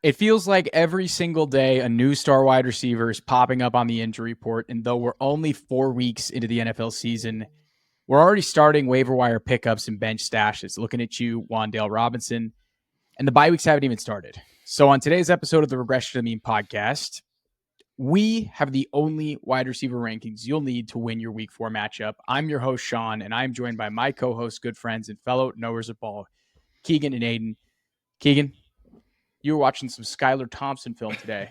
It feels like every single day a new star wide receiver is popping up on the injury report. And though we're only 4 weeks into the NFL season, we're already starting waiver wire pickups and bench stashes. Looking at you, Wan'Dale Robinson. And the bye weeks haven't even started. So on today's episode of the Regression to the Mean podcast, we have the only wide receiver rankings you'll need to win your week 4 matchup. I'm your host, Sean, and I'm joined by my co-hosts, good friends, and fellow knowers of ball, Keegan and Aiden. Keegan, you were watching some Skylar Thompson film today.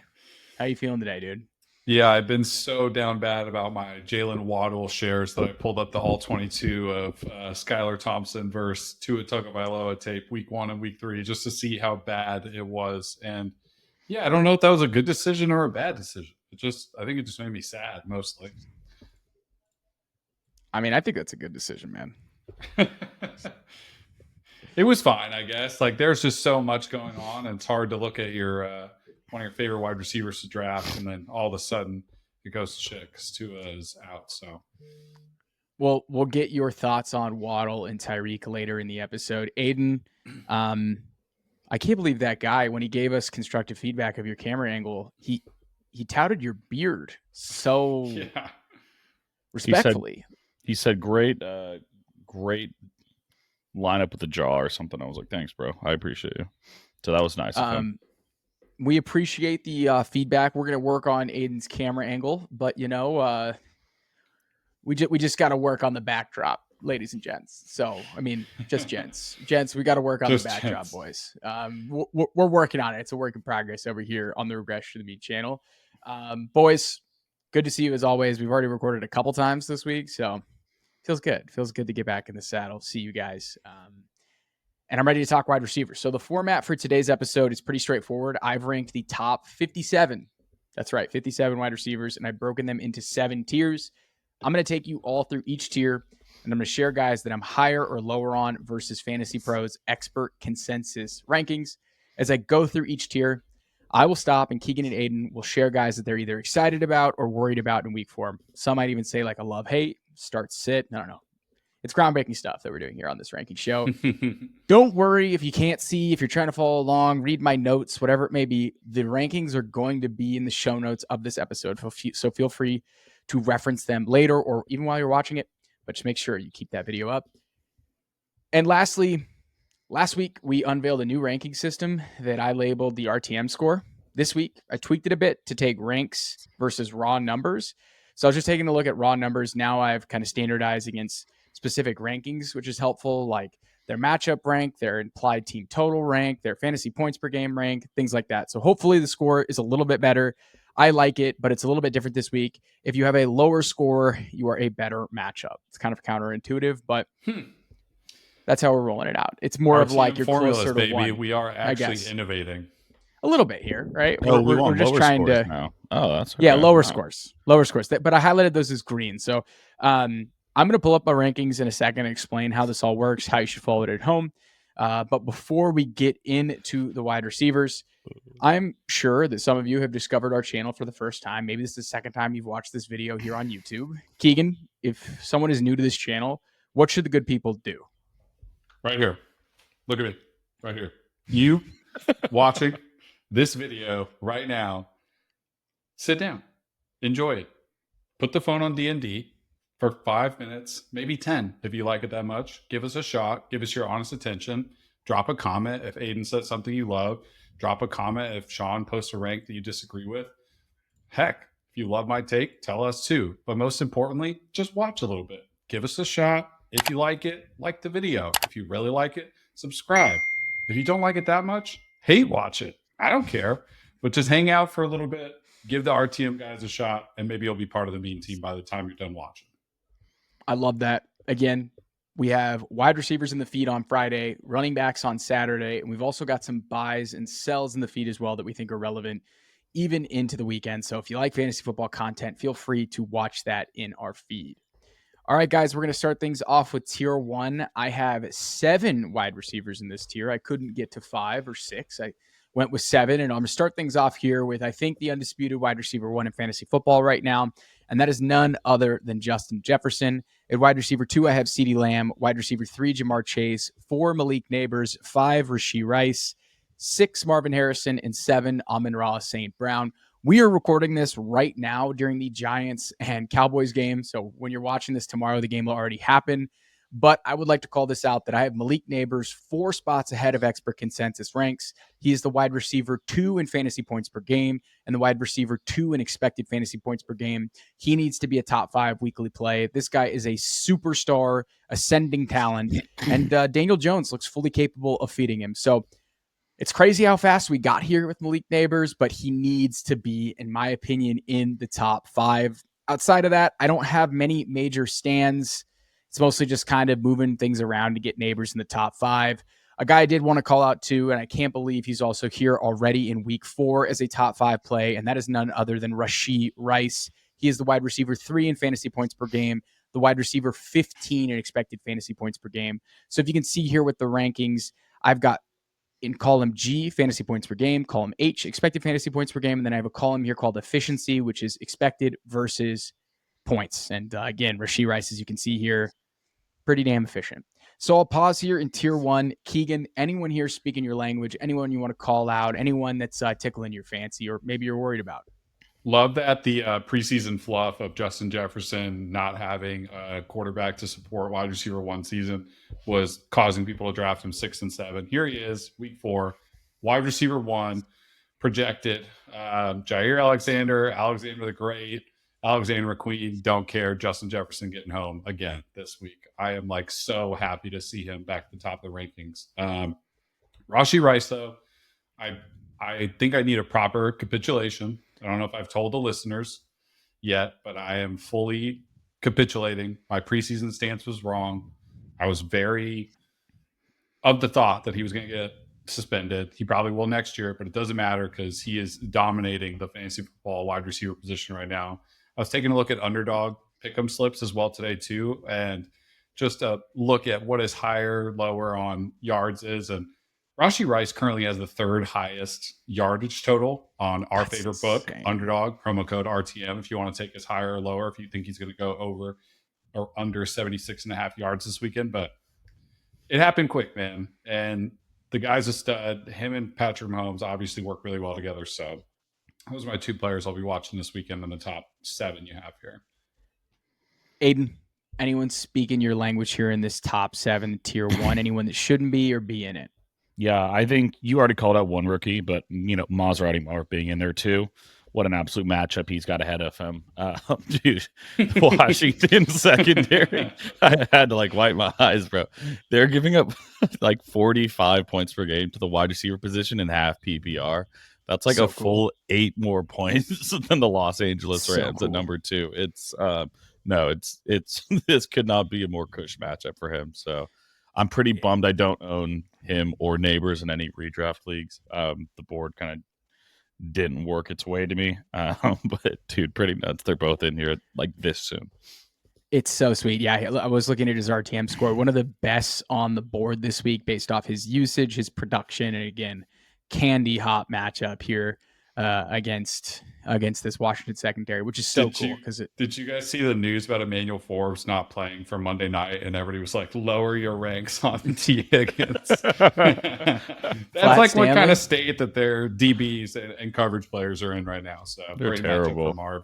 How you feeling today, dude? Yeah, I've been so down bad about my Jalen Waddle shares that I pulled up the all 22 of Skylar Thompson versus Tua Tagovailoa tape week 1 and week 3 just to see how bad it was. And yeah, I don't know if that was a good decision or a bad decision. I think it just made me sad mostly. I mean, I think that's a good decision, man. It was fine, I guess. Like, there's just so much going on, and it's hard to look at your one of your favorite wide receivers to draft, and then all of a sudden it goes to shit because Tua is out. So, well, we'll get your thoughts on Waddle and Tyreek later in the episode. Aiden, I can't believe that guy, when he gave us constructive feedback of your camera angle, he touted your beard so respectfully. He said great lineup with the jaw or something. I was like, thanks, bro. I appreciate you. So that was nice of him. We appreciate the feedback. We're going to work on Aiden's camera angle, but we just got to work on the backdrop, ladies and gents. So, I mean, just gents, we got to work on the backdrop, boys. We're working on it. It's a work in progress over here on the Regression to the Mean channel. Boys, good to see you as always. We've already recorded a couple times this week, so feels good. Feels good to get back in the saddle. See you guys. And I'm ready to talk wide receivers. So the format for today's episode is pretty straightforward. I've ranked the top 57. That's right, 57 wide receivers, and I've broken them into 7 tiers. I'm going to take you all through each tier, and I'm going to share guys that I'm higher or lower on versus Fantasy Pros expert consensus rankings. As I go through each tier, I will stop, and Keegan and Aiden will share guys that they're either excited about or worried about in week 4. Some might even say like a love, hate, start, sit. I don't know. It's groundbreaking stuff that we're doing here on this ranking show. Don't worry if you can't see, if you're trying to follow along, read my notes, whatever it may be. The rankings are going to be in the show notes of this episode. So feel free to reference them later or even while you're watching it. But just make sure you keep that video up. And lastly, last week we unveiled a new ranking system that I labeled the RTM score. This week I tweaked it a bit to take ranks versus raw numbers. So I was just taking a look at raw numbers. Now I've kind of standardized against specific rankings, which is helpful, like their matchup rank, their implied team total rank, their fantasy points per game rank, things like that. So hopefully the score is a little bit better. I like it, but it's a little bit different this week. If you have a lower score, you are a better matchup. It's kind of counterintuitive, but that's how we're rolling it out. It's more of like your closer to baby. One. We are actually innovating a little bit here, right? Oh, we're just trying to now. Oh, that's okay. Yeah, lower scores. But I highlighted those as green. So I'm going to pull up my rankings in a second and explain how this all works, how you should follow it at home. But before we get into the wide receivers, I'm sure that some of you have discovered our channel for the first time. Maybe this is the second time you've watched this video here on YouTube. Keegan, if someone is new to this channel, what should the good people do? Right here. Look at me. Right here. You watching this video right now, sit down. Enjoy it. Put the phone on D&D. For 5 minutes, maybe 10, if you like it that much. Give us a shot. Give us your honest attention. Drop a comment if Aiden said something you love. Drop a comment if Sean posts a rank that you disagree with. Heck, if you love my take, tell us too. But most importantly, just watch a little bit. Give us a shot. If you like it, like the video. If you really like it, subscribe. If you don't like it that much, hate watch it. I don't care. But just hang out for a little bit. Give the RTM guys a shot, and maybe you'll be part of the Mean team by the time you're done watching. I love that. Again, we have wide receivers in the feed on Friday, running backs on Saturday, and we've also got some buys and sells in the feed as well that we think are relevant even into the weekend. So if you like fantasy football content, feel free to watch that in our feed. All right, guys, we're going to start things off with tier 1. I have 7 wide receivers in this tier. I couldn't get to 5 or 6. I went with 7, and I'm going to start things off here with, I think, the undisputed wide receiver 1 in fantasy football right now, and that is none other than Justin Jefferson. At wide receiver 2, I have CeeDee Lamb. Wide receiver 3, Jamar Chase. 4, Malik Nabers. 5, Rashee Rice. 6, Marvin Harrison, and 7, Amon-Ra St. Brown. We are recording this right now during the Giants and Cowboys game. So when you're watching this tomorrow, the game will already happen. But I would like to call this out that I have Malik Nabers 4 spots ahead of expert consensus ranks. He is the wide receiver 2 in fantasy points per game and the wide receiver 2 in expected fantasy points per game. He needs to be a top 5 weekly play. This guy is a superstar, ascending talent, and Daniel Jones looks fully capable of feeding him. So it's crazy how fast we got here with Malik Nabers, but he needs to be, in my opinion, in the top 5. Outside of that, I don't have many major stands. It's mostly just kind of moving things around to get Nabers in the top 5. A guy I did want to call out too, and I can't believe he's also here already in week 4 as a top 5 play, and that is none other than Rashee Rice. He is the wide receiver 3 in fantasy points per game, the wide receiver 15 in expected fantasy points per game. So if you can see here with the rankings, I've got in column G, fantasy points per game, column H, expected fantasy points per game, and then I have a column here called efficiency, which is expected versus points. And again, Rashee Rice, as you can see here, pretty damn efficient. So I'll pause here in tier 1. Keegan, anyone here speaking your language, anyone you want to call out, anyone that's tickling your fancy or maybe you're worried about? Love that the preseason fluff of Justin Jefferson not having a quarterback to support wide receiver 1 season was causing people to draft him 6 and 7. Here he is, week 4, wide receiver 1, projected. Jair Alexander the Great, Alexander McQueen, don't care. Justin Jefferson getting home again this week. I am like so happy to see him back at the top of the rankings. Rashee Rice, though, I think I need a proper capitulation. I don't know if I've told the listeners yet, but I am fully capitulating. My preseason stance was wrong. I was very of the thought that he was going to get suspended. He probably will next year, but it doesn't matter because he is dominating the fantasy football wide receiver position right now. I was taking a look at underdog pick'em slips as well today too, and just a look at what his higher, lower on yards is. And Rashee Rice currently has the 3rd highest yardage total on our favorite book, Underdog, promo code RTM. If you want to take his higher or lower, if you think he's going to go over or under 76.5 yards this weekend. But it happened quick, man. And the guy's a stud. Him and Patrick Mahomes obviously work really well together. So those are my 2 players I'll be watching this weekend in the top 7 you have here. Aiden, anyone speaking your language here in this top 7, tier 1, anyone that shouldn't be or be in it? Yeah, I think you already called out one rookie, but, Maserati Marv being in there too. What an absolute matchup he's got ahead of him. Dude, Washington secondary. I had to wipe my eyes, bro. They're giving up 45 points per game to the wide receiver position in half PPR. That's a full 8 more points than the Los Angeles Rams at number 2. It's it's this could not be a more cush matchup for him. So I'm pretty bummed I don't own him or Nabers in any redraft leagues. The board kind of didn't work its way to me. But dude, pretty nuts. They're both in here this soon. It's so sweet. Yeah, I was looking at his RTM score. One of the best on the board this week based off his usage, his production, and again, candy hot matchup here against this Washington secondary, which is so cool. Did you guys see the news about Emmanuel Forbes not playing for Monday night, and everybody was like, "Lower your ranks on T. Higgins." That's what kind of state that their DBs and coverage players are in right now. So they're terrible. Marv.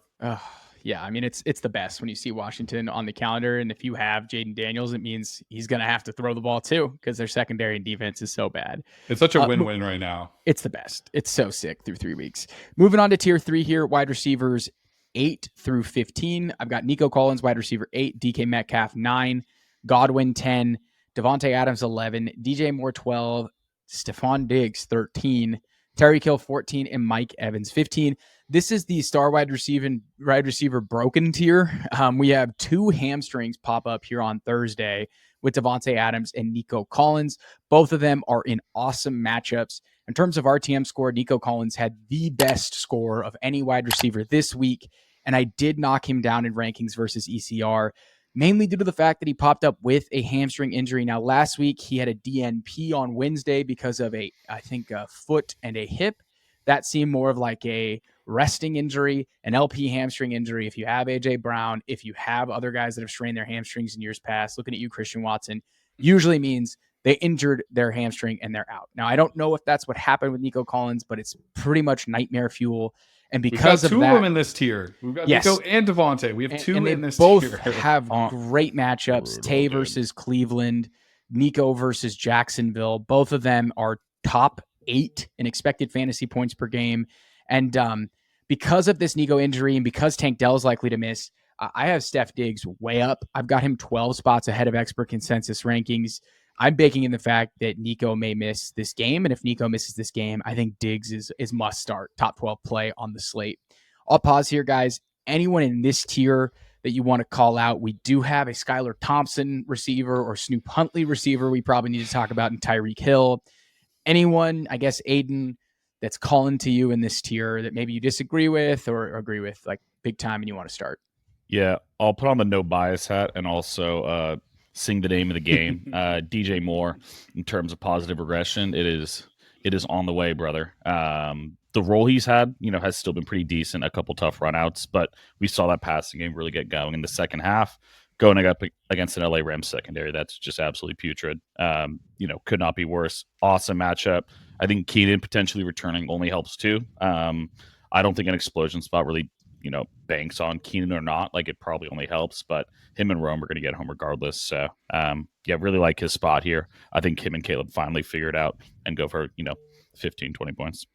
Yeah, I mean, it's the best when you see Washington on the calendar. And if you have Jayden Daniels, it means he's going to have to throw the ball too because their secondary and defense is so bad. It's such a win-win right now. It's the best. It's so sick through 3 weeks. Moving on to tier 3 here, wide receivers 8 through 15. I've got Nico Collins, wide receiver 8, DK Metcalf 9, Godwin 10, Davante Adams 11, DJ Moore 12, Stefon Diggs 13, Tyreek Hill 14, and Mike Evans 15. This is the star wide receiver broken tier. We have 2 hamstrings pop up here on Thursday with Davante Adams and Nico Collins. Both of them are in awesome matchups. In terms of RTM score, Nico Collins had the best score of any wide receiver this week, and I did knock him down in rankings versus ECR, mainly due to the fact that he popped up with a hamstring injury. Now, last week, he had a DNP on Wednesday because of a foot and a hip. That seemed more of a resting injury, an LP hamstring injury. If you have AJ Brown, if you have other guys that have strained their hamstrings in years past, looking at you, Christian Watson, usually means They injured their hamstring and they're out. Now, I don't know if that's what happened with Nico Collins, but it's pretty much nightmare fuel. And because we've got of two that, of them in this tier. We've got Nico and Davante. We have two and in this both tier. have great matchups. Tay versus Cleveland, Nico versus Jacksonville. Both of them are top 8 in expected fantasy points per game. And because of this Nico injury and because Tank Dell is likely to miss, I have Steph Diggs way up. I've got him 12 spots ahead of expert consensus rankings. I'm baking in the fact that Nico may miss this game. And if Nico misses this game, I think Diggs is must start, top 12 play on the slate. I'll pause here, guys. Anyone in this tier that you want to call out? We do have a Skylar Thompson receiver or Snoop Huntley receiver we probably need to talk about in Tyreek Hill. Anyone, I guess, Aiden, that's calling to you in this tier that maybe you disagree with or agree with, like big time, and you want to start? Yeah, I'll put on the no bias hat and also sing the name of the game. DJ Moore, in terms of positive regression, it is on the way, brother. The role he's had, has still been pretty decent. A couple tough runouts, but we saw that passing game really get going in the second half. Going up against an LA Rams secondary, that's just absolutely putrid. Could not be worse. Awesome matchup. I think Keenan potentially returning only helps too. I don't think an explosion spot really, banks on Keenan or not. Like, it probably only helps, but him and Rome are going to get home regardless. So, really like his spot here. I think him and Caleb finally figure it out and go for, 15, 20 points.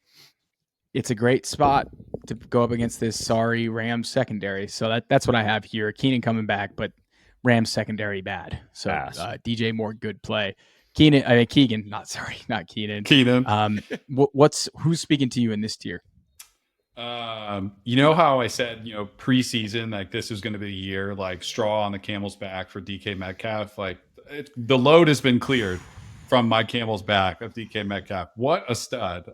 It's a great spot to go up against this sorry Rams secondary. So that's what I have here. Keenan coming back, but Rams secondary bad. So DJ Moore, good play. Keegan, not Keenan. Keenan. Who's speaking to you in this tier? You know how I said, preseason, like this is going to be a year, like straw on the camel's back for DK Metcalf. Like the load has been cleared from my camel's back of DK Metcalf. What a stud.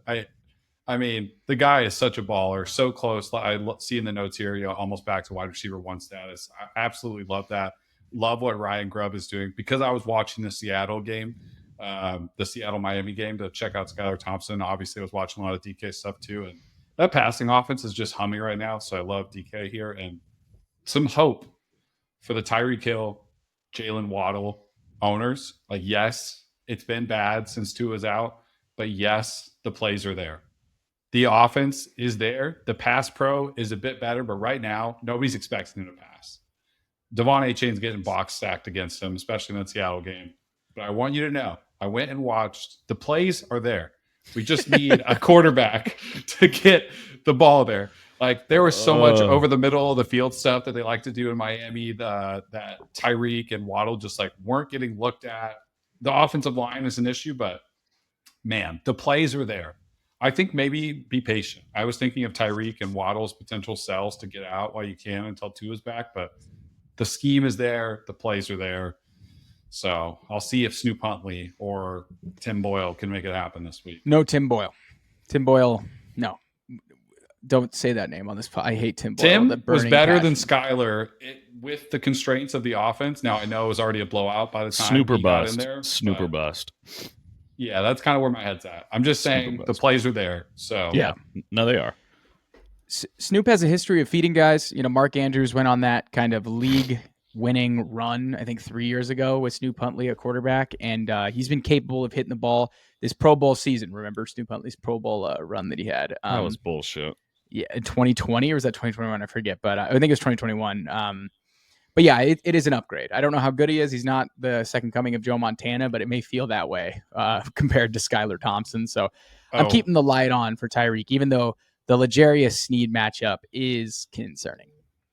I mean, the guy is such a baller, so close. I see in the notes here, almost back to wide receiver 1 status. I absolutely love that. Love what Ryan Grubb is doing, because I was watching the Seattle game, the Seattle-Miami game, to check out Skylar Thompson. Obviously, I was watching a lot of DK stuff too, and that passing offense is just humming right now. So I love DK here, and some hope for the Tyreek Hill, Jalen Waddle owners. Like, yes, it's been bad since Tua is out, but yes, the plays are there. The offense is there. The pass pro is a bit better, but right now, nobody's expecting him to pass. Devon Achane's getting box stacked against him, especially in that Seattle game. But I want you to know, I went and watched. The plays are there. We just need a quarterback to get the ball there. Like, there was so much over the middle of the field stuff that they like to do in Miami, that Tyreek and Waddle just like weren't getting looked at. The offensive line is an issue, but man, the plays are there. I think maybe be patient. I was thinking of Tyreek and Waddle's potential sells to get out while you can until Tua's back, but the scheme is there. The plays are there. So I'll see if Snoop Huntley or Tim Boyle can make it happen this week. No, Tim Boyle. Tim Boyle, no. Don't say that name on this. I hate Tim Boyle. Tim was better than Skylar with the constraints of the offense. Now, I know it was already a blowout by the time Snooper he bust. got in there. Snooper bust. Yeah, that's kind of where my head's at. I'm just saying the plays are there. So yeah, no, they are. Snoop has a history of feeding guys. Mark Andrews went on that kind of league-winning run, I think 3 years ago, with Snoop Huntley at quarterback, and he's been capable of hitting the ball this Pro Bowl season. Remember Snoop Huntley's Pro Bowl run that he had? That was bullshit. Yeah, in 2020, or was that 2021? I forget, but I think it was 2021. But yeah, it is an upgrade. I don't know how good he is. He's not the second coming of Joe Montana, but it may feel that way compared to Skylar Thompson. So I'm keeping the light on for Tyreek, even though the L'Jarius Sneed matchup is concerning.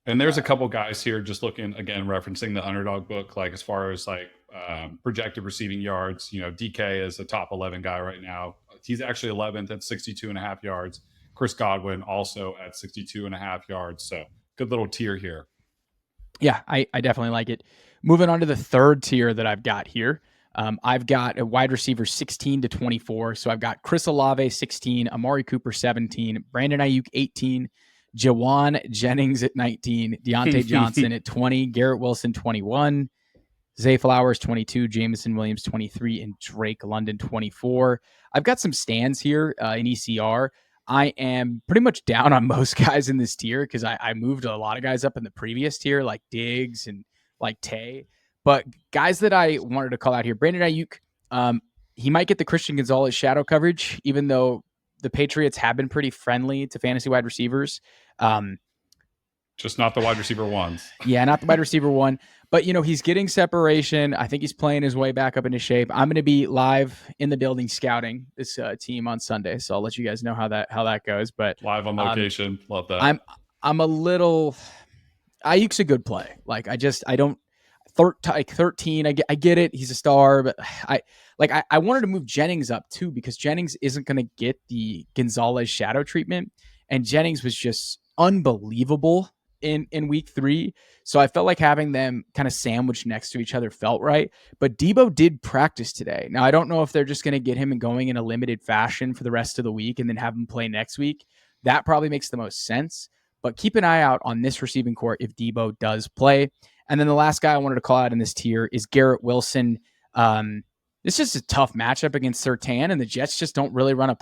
And there's a couple guys here just looking, again, referencing the Underdog book, like as far as like projected receiving yards. DK is a top 11 guy right now. He's actually 11th at 62.5 yards. Chris Godwin also at 62.5 yards. So good little tier here. Yeah, I definitely like it. Moving on to the third tier that I've got here. I've got a wide receiver 16 to 24. So I've got Chris Olave 16, Amari Cooper 17, Brandon Aiyuk 18, Jauan Jennings at 19, Diontae Johnson at 20, Garrett Wilson 21, Zay Flowers 22, Jameson Williams 23, and Drake London 24. I've got some stands here in ECR. I am pretty much down on most guys in this tier because I moved a lot of guys up in the previous tier, like Diggs and like Tay. But guys that I wanted to call out here, Brandon Aiyuk, He might get the Christian Gonzalez shadow coverage, even though the Patriots have been pretty friendly to fantasy wide receivers. Just not the wide receiver ones. Yeah, not the wide receiver one. But, he's getting separation. I think he's playing his way back up into shape. I'm going to be live in the building scouting this team on Sunday, so I'll let you guys know how that goes. But live on location, love that. I'm a little. Aiyuk's a good play. Like I don't. 13. I get it. He's a star, but I wanted to move Jennings up too because Jennings isn't going to get the Gonzalez shadow treatment, and Jennings was just unbelievable in week 3. So I felt like having them kind of sandwiched next to each other felt right. But Debo did practice today. Now I don't know if they're just going to get him going in a limited fashion for the rest of the week and then have him play next week. That probably makes the most sense. But keep an eye out on this receiving core if Debo does play. And then the last guy I wanted to call out in this tier is Garrett Wilson. It's just a tough matchup against Surtain, and the Jets just don't really run a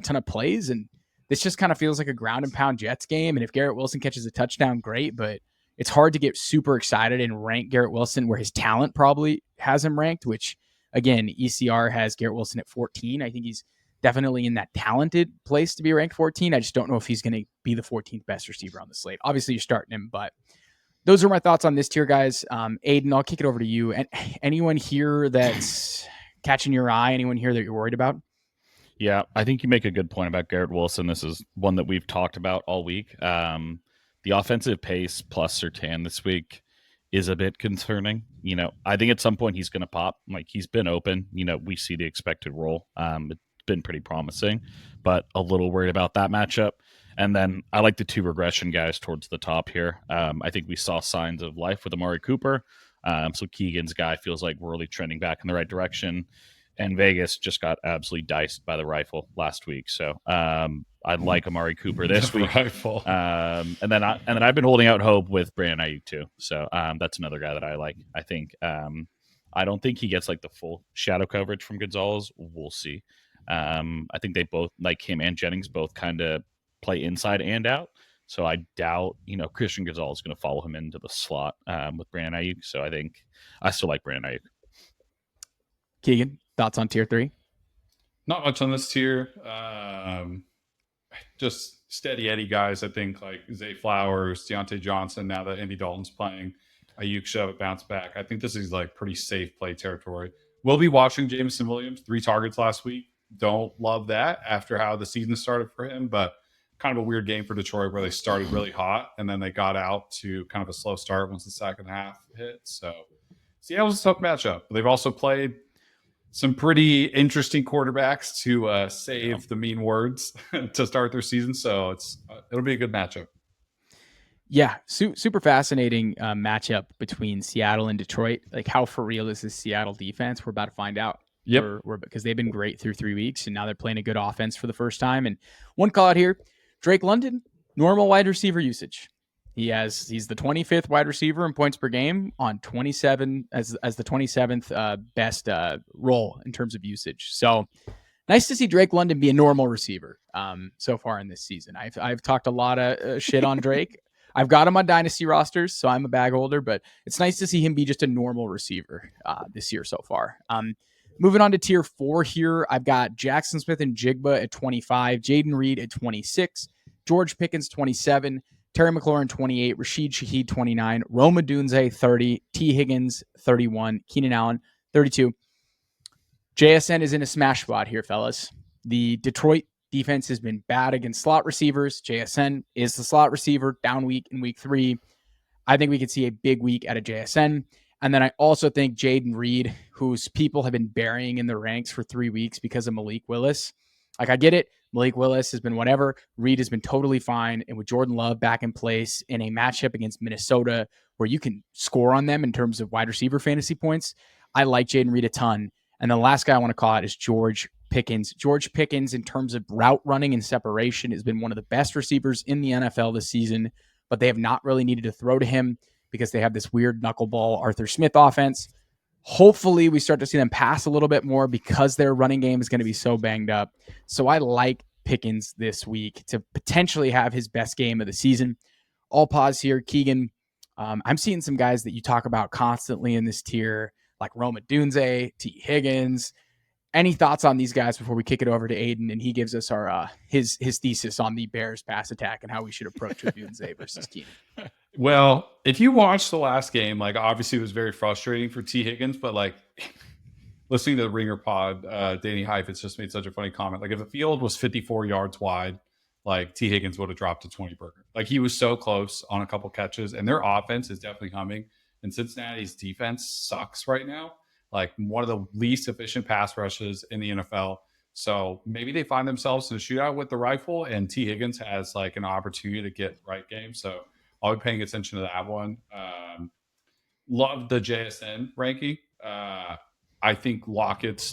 ton of plays. And this just kind of feels like a ground and pound Jets game. And if Garrett Wilson catches a touchdown, great. But it's hard to get super excited and rank Garrett Wilson where his talent probably has him ranked, which, again, ECR has Garrett Wilson at 14. I think he's definitely in that talented place to be ranked 14. I just don't know if he's going to be the 14th best receiver on the slate. Obviously, you're starting him, but those are my thoughts on this tier, guys. Aiden, I'll kick it over to you. And anyone here that's catching your eye? Anyone here that you're worried about? Yeah, I think you make a good point about Garrett Wilson. This is one that we've talked about all week. The offensive pace plus Surtain this week is a bit concerning. I think at some point he's going to pop. Like, he's been open. We see the expected role. It's been pretty promising, but a little worried about that matchup. And then I like the 2 regression guys towards the top here. I think we saw signs of life with Amari Cooper. So Keegan's guy feels like we're really trending back in the right direction. And Vegas just got absolutely diced by the rifle last week. So I like Amari Cooper this week. Rifle. And then I've been holding out hope with Brandon Aiyuk too. So that's another guy that I like. I think I don't think he gets like the full shadow coverage from Gonzalez. We'll see. I think they both, like him and Jennings, both kind of play inside and out. So I doubt, Christian Gonzalez is going to follow him into the slot with Brandon Aiyuk. So I think I still like Brandon Aiyuk. Keegan, thoughts on tier 3? Not much on this tier. Just steady Eddie guys, I think, like Zay Flowers, Diontae Johnson, now that Andy Dalton's playing. Aiyuk should bounce back. I think this is like pretty safe play territory. We'll be watching Jameson Williams, 3 targets last week. Don't love that after how the season started for him, but kind of a weird game for Detroit where they started really hot and then they got out to kind of a slow start once the second half hit. So Seattle's a tough matchup. They've also played some pretty interesting quarterbacks to save the mean words to start their season. So it'll be a good matchup. Yeah, super fascinating matchup between Seattle and Detroit. Like, how for real is this Seattle defense? We're about to find out. Yep. Because they've been great through 3 weeks, and now they're playing a good offense for the first time. And one call out here, Drake London, normal wide receiver usage. He's the 25th wide receiver in points per game on 27 as the 27th best role in terms of usage. So nice to see Drake London be a normal receiver so far in this season. I've talked a lot of shit on Drake. I've got him on dynasty rosters, so I'm a bag holder, but it's nice to see him be just a normal receiver this year so far. Moving on to tier 4 here, I've got Jaxon Smith-Njigba at 25, Jayden Reed at 26, George Pickens 27, Terry McLaurin 28, Rashid Shaheed 29, Odunze 30, T. Higgins 31, Keenan Allen 32. JSN is in a smash spot here, fellas. The Detroit defense has been bad against slot receivers. JSN is the slot receiver, down week in week 3. I think we could see a big week out of JSN. And then I also think Jayden Reed, whose people have been burying in the ranks for 3 weeks because of Malik Willis. Like, I get it. Malik Willis has been whatever. Reed has been totally fine. And with Jordan Love back in place in a matchup against Minnesota where you can score on them in terms of wide receiver fantasy points, I like Jayden Reed a ton. And the last guy I want to call out is George Pickens. George Pickens, in terms of route running and separation, has been one of the best receivers in the NFL this season, but they have not really needed to throw to him because they have this weird knuckleball Arthur Smith offense. Hopefully we start to see them pass a little bit more because their running game is going to be so banged up. So I like Pickens this week to potentially have his best game of the season. I'll pause here. Keegan, I'm seeing some guys that you talk about constantly in this tier, like Odunze, T. Higgins. Any thoughts on these guys before we kick it over to Aiden and he gives us our his thesis on the Bears pass attack and how we should approach Odunze versus Keenan? Well, if you watched the last game, like obviously it was very frustrating for T. Higgins, but like listening to the Ringer pod, Danny Heifetz just made such a funny comment. Like if the field was 54 yards wide, like T. Higgins would have dropped a 20 burger. Like he was so close on a couple catches, and their offense is definitely humming. And Cincinnati's defense sucks right now. Like one of the least efficient pass rushes in the NFL. So maybe they find themselves in a shootout with the rifle, and T. Higgins has like an opportunity to get right game. So I'll be paying attention to that one. Love the JSN ranking. I think Lockett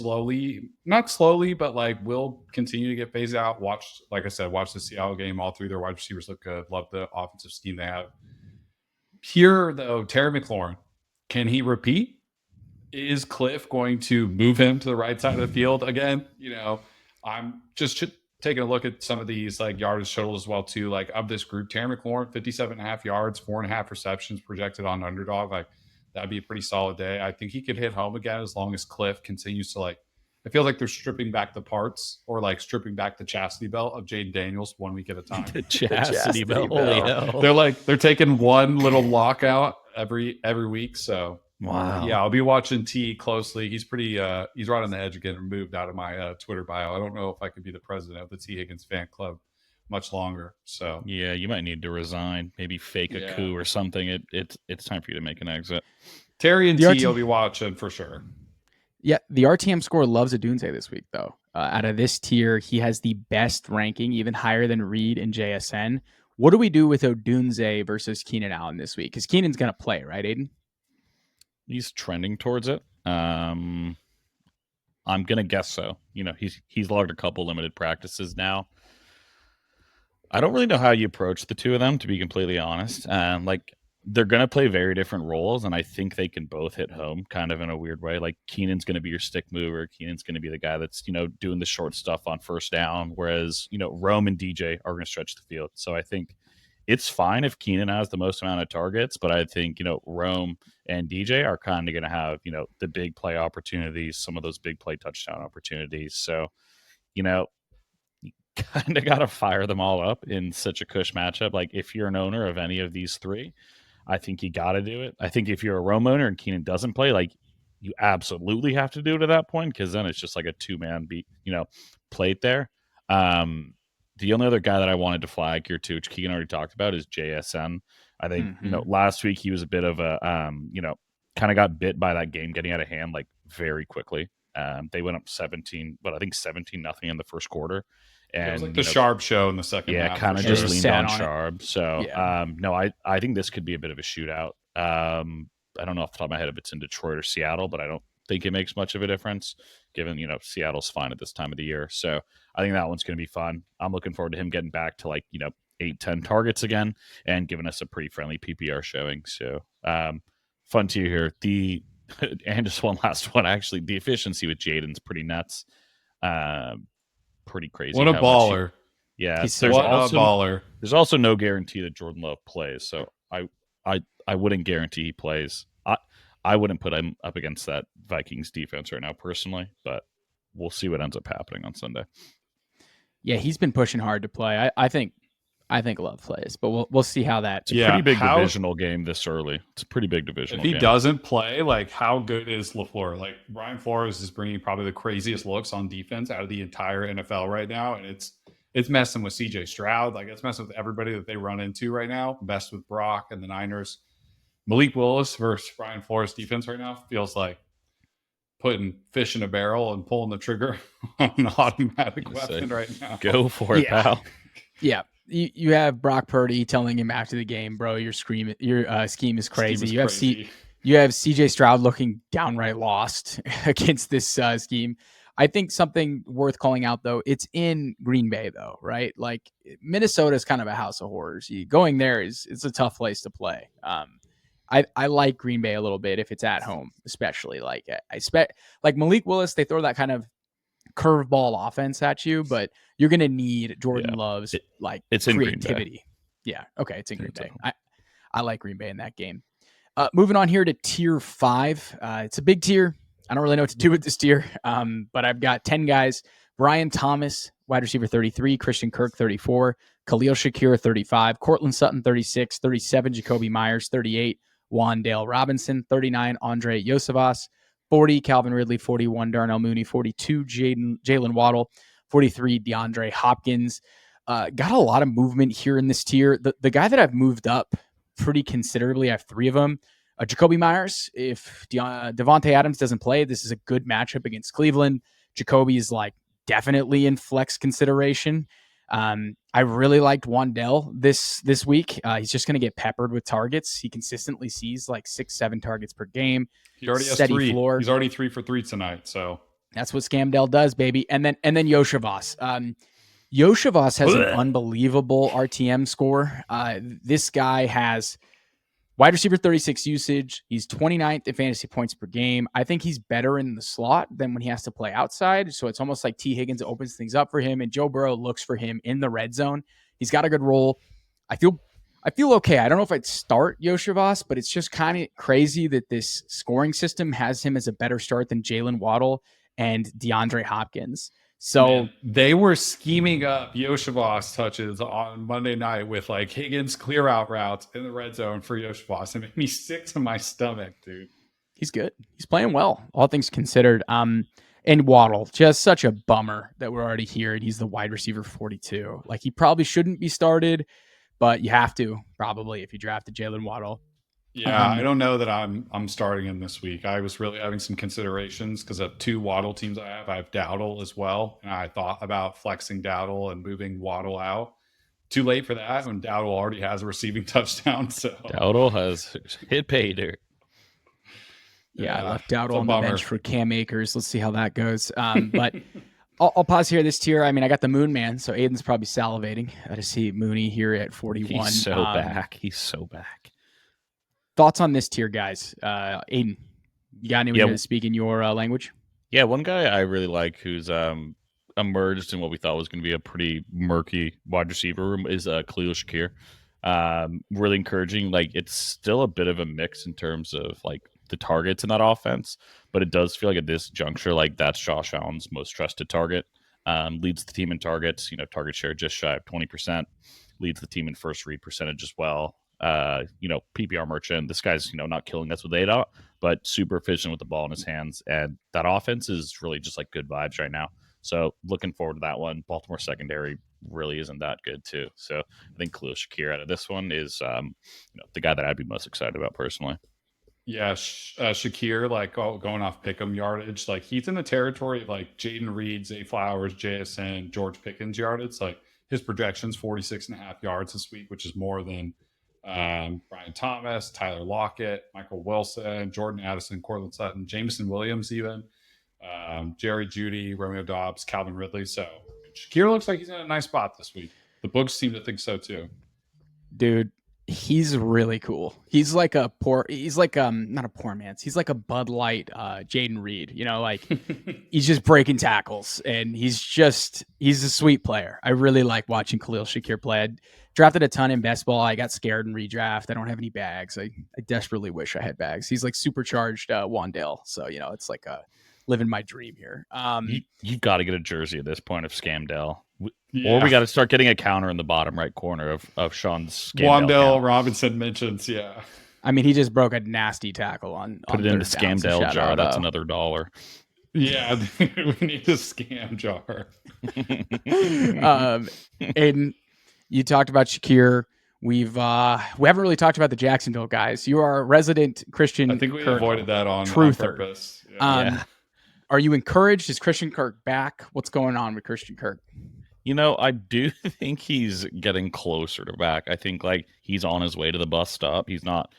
not slowly, but like will continue to get phased out. Like I said, watch the Seattle game. All three of their wide receivers look good. Love the offensive scheme they have. Here, though, Terry McLaurin, can he repeat? Is Cliff going to move him to the right side of the field again? I'm just taking a look at some of these like yardage totals as well too. Like of this group, Terry McLaurin, 57.5 yards, 4.5 receptions projected on underdog. Like that'd be a pretty solid day. I think he could hit home again as long as Cliff continues to like. I feel like they're stripping back the parts or like stripping back the chastity belt of Jayden Daniels 1 week at a time. The chastity belt. Holy hell. They're taking one little lockout every week. So wow. Yeah, I'll be watching T closely. He's pretty he's right on the edge of getting removed out of my Twitter bio. I don't know if I could be the president of the T. Higgins fan club much longer. So yeah, you might need to resign, maybe fake a coup or something. It's time for you to make an exit. Terry and T will be watching for sure. Yeah, the RTM score loves Odunze this week, though. Out of this tier, he has the best ranking, even higher than Reed and JSN. What do we do with Odunze versus Keenan Allen this week? Because Keenan's going to play, right, Aiden? He's trending towards it. I'm going to guess so. He's logged a couple limited practices now. I don't really know how you approach the two of them, to be completely honest. They're going to play very different roles, and I think they can both hit home kind of in a weird way. Like Keenan's going to be your stick mover. Keenan's going to be the guy that's, doing the short stuff on first down, whereas, Rome and DJ are going to stretch the field. So I think it's fine if Keenan has the most amount of targets, but I think, Rome and DJ are kind of going to have, the big play opportunities, some of those big play touchdown opportunities. So, you kind of got to fire them all up in such a cush matchup. Like if you're an owner of any of these three, I think you got to do it. I think if you're a Rome owner and Keenan doesn't play, like you absolutely have to do it at that point, because then it's just like a two-man plate there. The only other guy that I wanted to flag here too, which Keegan already talked about, is JSN. I think last week he was a bit of a kind of got bit by that game getting out of hand like very quickly. They went up 17 nothing in the first quarter. And it was like the Sharp show in the second half. Yeah, kind of sure. just leaned on Sharp. So, no, I think this could be a bit of a shootout. I don't know off the top of my head if it's in Detroit or Seattle, but I don't think it makes much of a difference given, Seattle's fine at this time of the year. So I think that one's going to be fun. I'm looking forward to him getting back to 8-10 targets again and giving us a pretty friendly PPR showing. So fun to hear. And just one last one, actually, the efficiency with Jayden's pretty nuts. Pretty crazy. What a baller. There's a baller. There's also no guarantee that Jordan Love plays. So I wouldn't guarantee he plays. I wouldn't put him up against that Vikings defense right now personally, but we'll see what ends up happening on Sunday. Yeah, he's been pushing hard to play. I think Love plays, but we'll see how that. It's a pretty big divisional game this early. It's a pretty big divisional game. If he doesn't play, how good is LaFleur? Brian Flores is bringing probably the craziest looks on defense out of the entire NFL right now, and it's messing with CJ Stroud. It's messing with everybody that they run into right now. Messed with Brock and the Niners. Malik Willis versus Brian Flores defense right now feels like putting fish in a barrel and pulling the trigger on an automatic weapon right now. Go for it, pal. Yeah. You have Brock Purdy telling him after the game, bro, your scheme is crazy. You have CJ Stroud looking downright lost against this scheme. I think something worth calling out, though, it's in Green Bay, though, right? Minnesota is kind of a house of horrors. Going there it's a tough place to play. I like Green Bay a little bit if it's at home, especially. I expect Malik Willis, they throw that kind of curveball offense at you, but you're going to need Jordan Love's it's in creativity. Green Bay. Yeah. Okay. It's in Green Bay. I like Green Bay in that game. Moving on here to tier 5. It's a big tier. I don't really know what to do with this tier, but I've got 10 guys. Brian Thomas, wide receiver 33, Christian Kirk 34, Khalil Shakir 35, Cortland Sutton 36, 37, Jacoby Myers 38, Wan'Dale Robinson 39, Andre Yosevas 40, Calvin Ridley 41, Darnell Mooney 42, Jalen Waddle 43, DeAndre Hopkins. Got a lot of movement here in this tier. The guy that I've moved up pretty considerably, I have 3 of them. Jacoby Myers, if Davante Adams doesn't play, this is a good matchup against Cleveland. Jacoby is like definitely in flex consideration. I really liked Wan'Dale this week. He's just going to get peppered with targets. He consistently sees like 6-7 targets per game. He already has Steady 3. floor. He's already 3 for 3 tonight. So that's what Scamdale does, baby. And then Yosevas. Yosevas has an unbelievable RTM score. This guy has wide receiver 36 usage. He's 29th in fantasy points per game. I think he's better in the slot than when he has to play outside. So it's almost like T. Higgins opens things up for him, and Joe Burrow looks for him in the red zone. He's got a good role. I feel okay. I don't know if I'd start Yosevas, but it's just kind of crazy that this scoring system has him as a better start than Jalen Waddle and DeAndre Hopkins. So man, they were scheming up Yosevas touches on Monday night with like Higgins clear out routes in the red zone for Yosevas. It made me sick to my stomach, dude. He's good. He's playing well, all things considered. And Waddle, just such a bummer that we're already here and he's the wide receiver 42. Like he probably shouldn't be started, but you have to probably if you drafted Jalen Waddle. Yeah, I don't know that I'm starting him this week. I was really having some considerations because of 2 Waddle teams I have. I have Dowdle as well, and I thought about flexing Dowdle and moving Waddle out. Too late for that when Dowdle already has a receiving touchdown. So Dowdle has hit pay dirt. Yeah, I left Dowdle on the bench for Cam Akers. Let's see how that goes. But I'll pause here this tier. I mean, I got the Moon Man, so Aiden's probably salivating to see Mooney here at 41. He's so back. He's so back. Thoughts on this tier, guys? Aiden, you got anyone to speak in your language? Yeah, one guy I really like who's emerged in what we thought was going to be a pretty murky wide receiver room is Khalil Shakir. Really encouraging. Like it's still a bit of a mix in terms of like the targets in that offense, but it does feel like at this juncture, like that's Josh Allen's most trusted target. Leads the team in targets. Target share just shy of 20%. Leads the team in first read percentage as well. PPR merchant. This guy's, not killing us with ADOT, but super efficient with the ball in his hands. And that offense is really just like good vibes right now. So looking forward to that one. Baltimore secondary really isn't that good too. So I think Khalil Shakir out of this one is, the guy that I'd be most excited about personally. Yeah, Shakir, like going off pick'em yardage, like he's in the territory of like Jayden Reed, Zay Flowers, JSN, George Pickens yardage. Like his projections 46.5 yards this week, which is more than Brian Thomas, Tyler Lockett, Michael Wilson, Jordan Addison, Cortland Sutton, Jameson Williams, even Jerry Jeudy, Romeo Doubs, Calvin Ridley. So Shakir looks like he's in a nice spot this week. The books seem to think so too. Dude, he's really cool. He's like not a poor man's. He's like a Bud Light Jayden Reed, he's just breaking tackles and he's a sweet player. I really like watching Khalil Shakir play. I drafted a ton in best ball. I got scared in redraft. I don't have any bags. I desperately wish I had bags. He's like supercharged Wan'Dale. So, it's like living my dream here. You've got to get a jersey at this point of Scamdale. Yeah. Or we got to start getting a counter in the bottom right corner of Sean's Wan'Dale Robinson mentions, yeah. I mean, he just broke a nasty tackle on Put it in the Scamdale jar. That's another $1. Yeah, we need a scam jar. Aiden, you talked about Shakir. We haven't really talked about the Jacksonville guys. You are a resident Christian. I think we avoided that on purpose. Yeah. Are you encouraged? Is Christian Kirk back? What's going on with Christian Kirk? I do think he's getting closer to back. I think like he's on his way to the bus stop. He's not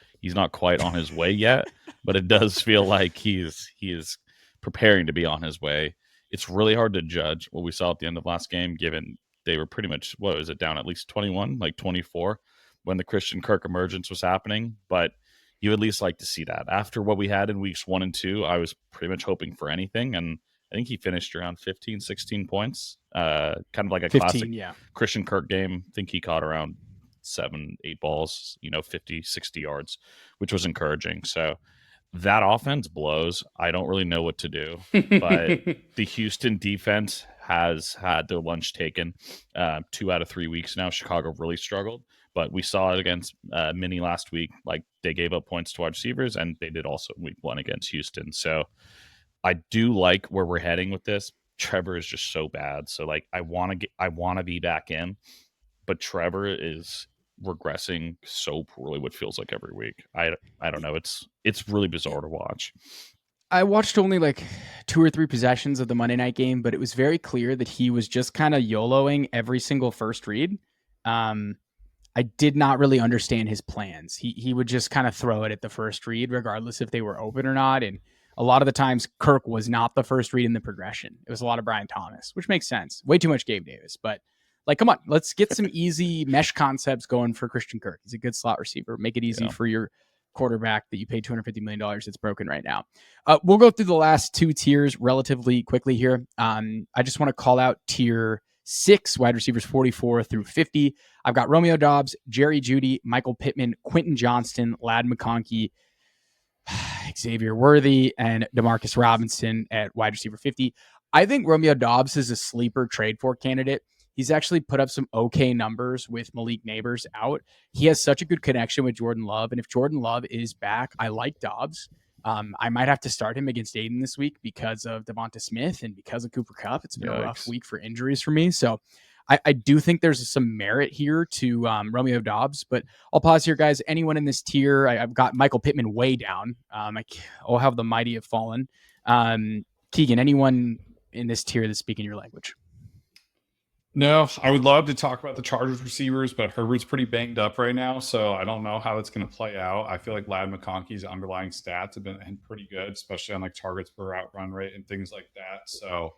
quite on his way yet, but it does feel like he is preparing to be on his way. It's really hard to judge what we saw at the end of last game, given they were pretty much, down at least 21, like 24 when the Christian Kirk emergence was happening. But you at least like to see that. After what we had in weeks 1 and 2, I was pretty much hoping for anything. And I think he finished around 15, 16 points. Kind of like a 15, classic Christian Kirk game. I think he caught around 7, 8 balls, 50, 60 yards, which was encouraging. So that offense blows. I don't really know what to do, but the Houston defense has had their lunch taken 2 out of 3 weeks now. Chicago really struggled, but we saw it against Mini last week. Like, they gave up points to wide receivers, and they did also week 1 against Houston. So I do like where we're heading with this. Trevor is just so bad. So like, I want to be back in, but Trevor is regressing so poorly, what feels like every week. I don't know. It's really bizarre to watch. I watched only like 2 or 3 possessions of the Monday night game, but it was very clear that he was just kind of YOLOing every single first read. I did not really understand his plans. He would just kind of throw it at the first read, regardless if they were open or not. And a lot of the times, Kirk was not the first read in the progression. It was a lot of Brian Thomas, which makes sense. Way too much Gabe Davis, but like, come on, let's get some easy mesh concepts going for Christian Kirk. He's a good slot receiver. Make it easy for your quarterback that you paid $250 million that's broken right now. We'll go through the last 2 tiers relatively quickly here. I just want to call out tier 6, wide receivers 44 through 50. I've got Romeo Doubs, Jerry Jeudy, Michael Pittman, Quentin Johnston, Ladd McConkey, Xavier Worthy, and Demarcus Robinson at wide receiver 50. I think Romeo Doubs is a sleeper trade for candidate. He's actually put up some okay numbers with Malik Nabers out. He has such a good connection with Jordan Love. And if Jordan Love is back, I like Doubs. I might have to start him against Jayden this week because of Devonta Smith and because of Cooper Kupp. It's been a rough week for injuries for me. So I do think there's some merit here to Romeo Doubs. But I'll pause here, guys. Anyone in this tier? I've got Michael Pittman way down. I'll have the mighty have fallen. Keegan, anyone in this tier that's speaking your language? No, I would love to talk about the Chargers receivers, but Herbert's pretty banged up right now, so I don't know how it's going to play out. I feel like Ladd McConkey's underlying stats have been pretty good, especially on like targets per route run rate and things like that. So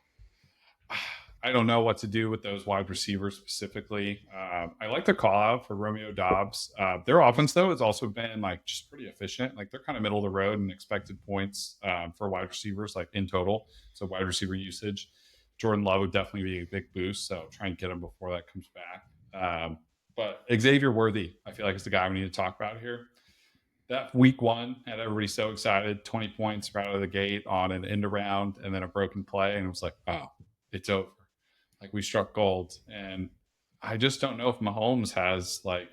I don't know what to do with those wide receivers specifically. I like the call out for Romeo Doubs. Their offense, though, has also been like just pretty efficient. Like, they're kind of middle of the road in expected points for wide receivers, like in total. So wide receiver usage. Jordan Love would definitely be a big boost, so try and get him before that comes back. But Xavier Worthy, I feel like, is the guy we need to talk about here. That week 1 had everybody so excited, 20 points right out of the gate on an end around and then a broken play, and it was like, oh, it's over. Like, we struck gold. And I just don't know if Mahomes has like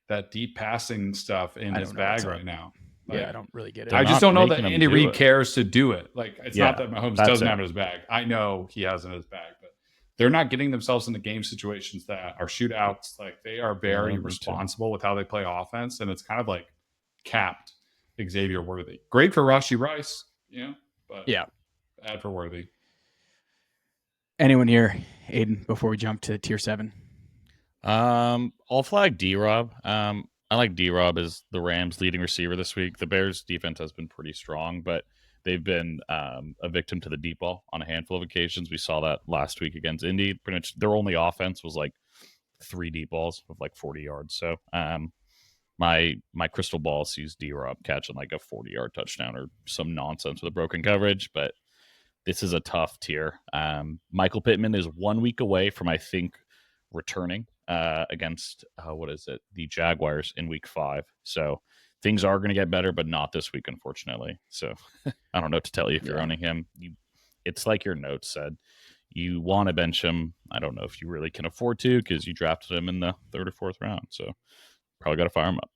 that deep passing stuff in his bag right now. Like, I don't really get it. I just don't know that Andy Reid cares to do it. Like, it's not that Mahomes doesn't have it in his bag. I know he has it in his bag, but they're not getting themselves into game situations that are shootouts. Like, they are very responsible with how they play offense, and it's kind of like capped Xavier Worthy. Great for Rashee Rice, but bad for Worthy. Anyone here, Aiden, before we jump to tier 7? I'll flag D-Rob. I like D-Rob as the Rams' leading receiver this week. The Bears' defense has been pretty strong, but they've been a victim to the deep ball on a handful of occasions. We saw that last week against Indy. Pretty much their only offense was like 3 deep balls of like 40 yards. So my crystal ball sees D-Rob catching like a 40-yard touchdown or some nonsense with a broken coverage, but this is a tough tier. Michael Pittman is 1 week away from, I think, returning against the Jaguars in week 5. So things are going to get better, but not this week, unfortunately. So I don't know what to tell you if you're owning him. It's like your notes said, you want to bench him. I don't know if you really can afford to because you drafted him in the 3rd or 4th round. So probably got to fire him up.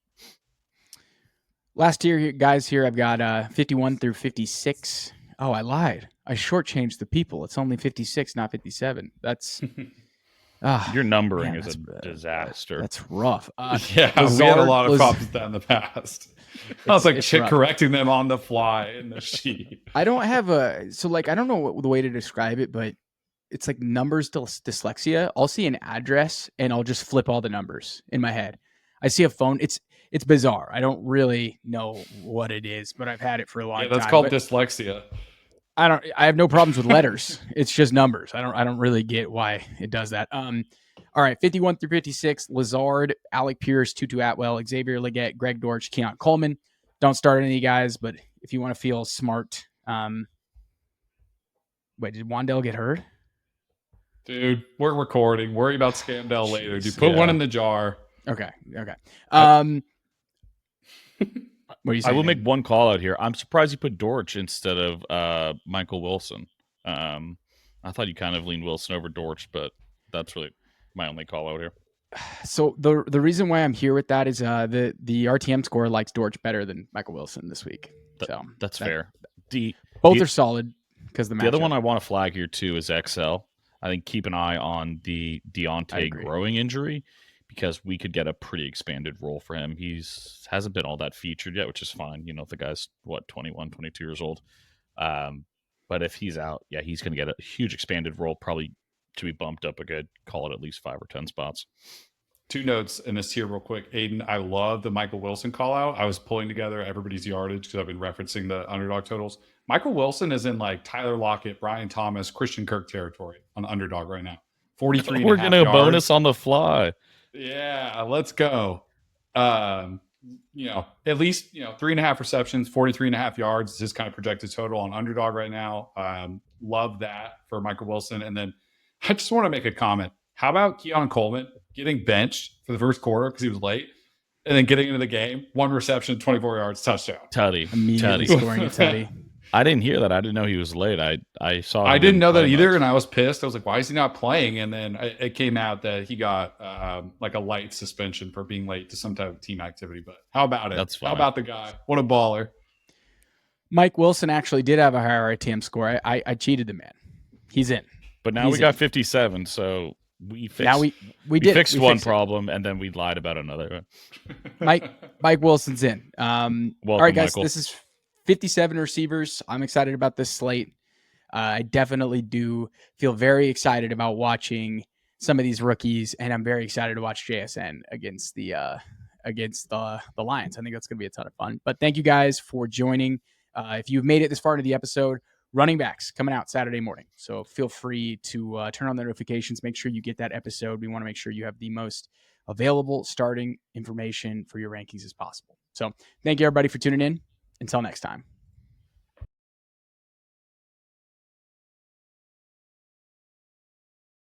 Last tier, guys, here I've got 51 through 56. Oh, I lied. I shortchanged the people. It's only 56, not 57. That's your numbering is a disaster. That's rough. We had a lot of problems with that in the past. I was like correcting them on the fly in the sheet. I don't have I don't know the way to describe it, but it's like numbers dyslexia. I'll see an address and I'll just flip all the numbers in my head. I see a phone. It's bizarre. I don't really know what it is, but I've had it for a long time. That's called dyslexia. I have no problems with letters. It's just numbers. I don't really get why it does that. All right, 51 through 56, Lazard, Alec Pierce, Tutu Atwell, Xavier Legette, Greg Dortch, Keon Coleman. Don't start any guys, but if you want to feel smart, wait, did Wan'Dale get hurt? Dude, we're recording. Worry about Scamdell later. Dude, put one in the jar. Okay. What are you I saying? will make one call out here. I'm surprised you put Dortch instead of Michael Wilson. I thought you kind of leaned Wilson over Dortch, but that's really my only call out here. So the reason why I'm here with that is the RTM score likes Dortch better than Michael Wilson this week. So That's fair. Both are solid because the other one I want to flag here too is XL. I think keep an eye on the Diontae growing injury because we could get a pretty expanded role for him. Hasn't been all that featured yet, which is fine. You know, the guy's 21, 22 years old. But if he's out, yeah, he's going to get a huge expanded role, probably to be bumped up a good, call it at least 5 or 10 spots. 2 notes in this here real quick. Aiden, I love the Michael Wilson call out. I was pulling together everybody's yardage because I've been referencing the underdog totals. Michael Wilson is in like Tyler Lockett, Brian Thomas, Christian Kirk territory on underdog right now. 43 We're going to bonus on the fly. Yeah, let's go. At least, 3.5 receptions, 43.5 yards is his kind of projected total on underdog right now. Love that for Michael Wilson. And then I just want to make a comment. How about Keon Coleman getting benched for the first quarter because he was late and then getting into the game, 1 reception, 24 yards, touchdown. Tutty. Immediately scoring a tutty. I didn't hear that. I didn't know he was late. I saw. I didn't know that either, and I was pissed. I was like, "Why is he not playing?" And then it came out that he got like a light suspension for being late to some type of team activity. But how about it? That's fine. How about the guy? What a baller! Mike Wilson actually did have a higher RTM score. I cheated the man. He's in. But now we got 57, so we fixed. Now we fixed one problem, and then we lied about another. Mike Wilson's in. Welcome, all right, guys. Michael. This is 57 receivers. I'm excited about this slate. I definitely do feel very excited about watching some of these rookies, and I'm very excited to watch JSN against the Lions. I think that's going to be a ton of fun. But thank you guys for joining. If you've made it this far into the episode, running backs coming out Saturday morning. So feel free to turn on the notifications. Make sure you get that episode. We want to make sure you have the most available starting information for your rankings as possible. So thank you, everybody, for tuning in. Until next time.